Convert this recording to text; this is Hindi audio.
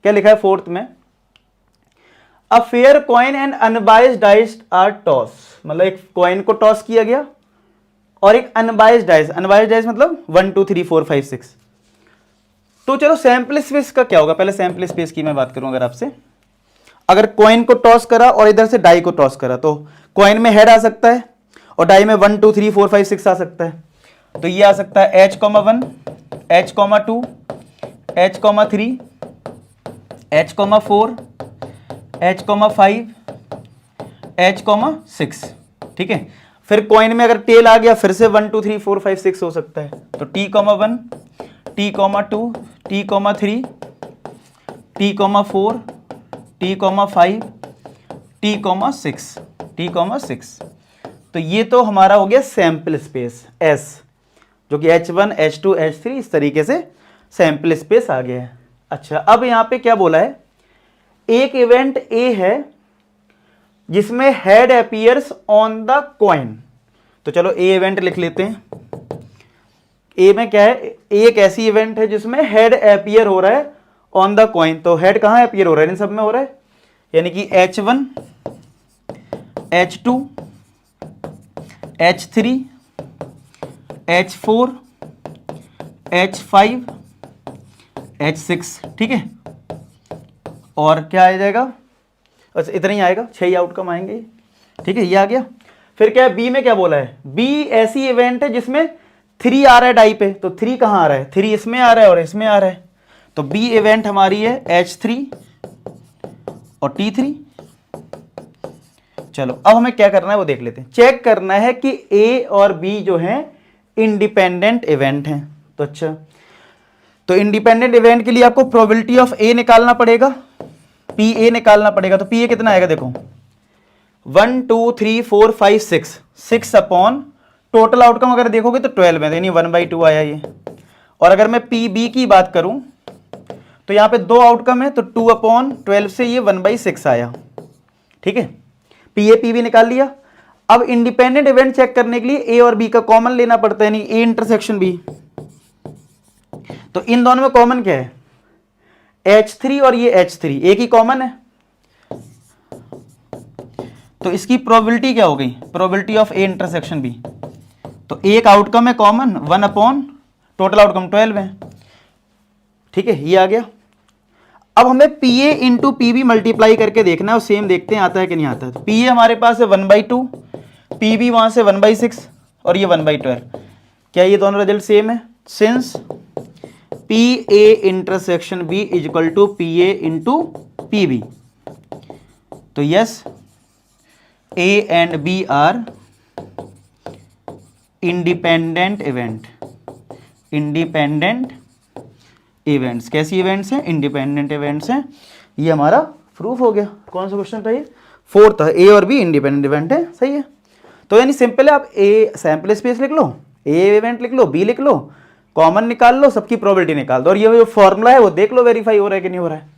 क्या लिखा है फोर्थ में, a fair coin and unbiased dice are tossed, मतलब एक कॉइन को टॉस किया गया और एक अनबाइस्ड डाइस, अनबाइस्ड डाइस मतलब 1 2 3 4 5 6। तो चलो सैंपल स्पेस का क्या होगा, पहले सैंपल स्पेस की मैं बात करूं अगर आपसे, अगर कॉइन को टॉस करा और इधर से डाई को टॉस करा तो कॉइन में हेड आ सकता है और डाई में 1 2 3 4 5 6 आ सकता है। तो ये आ सकता है H, 1 H, 2 H, 3 H, 4 H, 5 H, 6, ठीक है। फिर कॉइन में अगर टेल आ गया फिर से 1 2 3 4 5 6 हो सकता है। तो T, 1 T, 2 T, 3 T, 4 T, 5 T, 6। तो ये तो हमारा हो गया सैंपल स्पेस S, जो कि H1 H2 H3 इस तरीके से सैंपल स्पेस आ गया है। अच्छा, अब यहां पे क्या बोला है, एक इवेंट A है जिसमें head appears on the coin. तो चलो A इवेंट लिख लेते हैं। A में क्या है, एक ऐसी इवेंट है जिसमें हेड अपीयर हो रहा है ऑन द कॉइन। तो हेड कहां अपीयर हो रहा है, इन सब में हो रहा है, यानी कि H1 H2 H3 H4 H5 H6, ठीक है। और क्या आ जाएगा, बस इतना ही आएगा, 6 ही आउटकम आएंगे, ठीक है। ये आ गया। फिर क्या है, बी में क्या बोला है, बी ऐसी इवेंट है जिसमें 3 आ रहा है डाई पे। तो 3 कहां आ रहा है, 3 इसमें आ रहा है और इसमें आ रहा है। तो बी इवेंट हमारी है H3 और T3। चलो अब हमें क्या करना है वो देख लेते हैं। चेक करना है कि ए और बी जो हैं इंडिपेंडेंट इवेंट हैं। तो अच्छा, तो इंडिपेंडेंट इवेंट के लिए आपको प्रोबेबिलिटी ऑफ ए निकालना पड़ेगा, पी ए निकालना पड़ेगा। तो पी ए कितना आएगा, देखो 1 2 3 4 5 6 अपॉन टोटल आउटकम अगर देखोगे तो 12 है, यानी 1/2 आया ये। और अगर मैं पी बी की बात करूं तो यहां पे 2 आउटकम है, तो 2/12 से ये 1/6 आया, ठीक है। पी ए पी बी निकाल लिया। अब इंडिपेंडेंट इवेंट चेक करने के लिए ए और बी का कॉमन लेना पड़ता है, यानी ए इंटरसेक्शन बी। तो इन दोनों में कॉमन क्या है, H3 और ये H3 एक ही कॉमन है। तो इसकी प्रोबेबिलिटी क्या हो गई, probability of A intersection B. तो एक आउटकम है कॉमन, 1 अपॉन टोटल आउटकम 12 है, ठीक है। ये आ गया। अब हमें P A into P B multiply करके देखना है और सेम देखते हैं आता है कि नहीं आता है। तो पी ए हमारे पास है 1/2, पी बी वहां से 1/6 और ये 1/12। क्या ये दोनों रिजल्ट सेम है, since P A intersection B is equal to P A into P B. तो yes, A and B are independent event, independent events. कैसी इवेंट्स हैं, इंडिपेंडेंट इवेंट्स हैं। ये हमारा प्रूफ हो गया। कौन सा क्वेश्चन था ये, 4th था। ए और बी इंडिपेंडेंट इवेंट है, सही है। तो यानी सिंपल है, आप ए सैंपल स्पेस लिख लो, ए इवेंट लिख लो, बी लिख लो, कॉमन निकाल लो, सबकी प्रोबेबिलिटी निकाल दो और ये जो फॉर्मूला है वो देख लो वेरीफाई हो रहा है कि नहीं हो रहा है।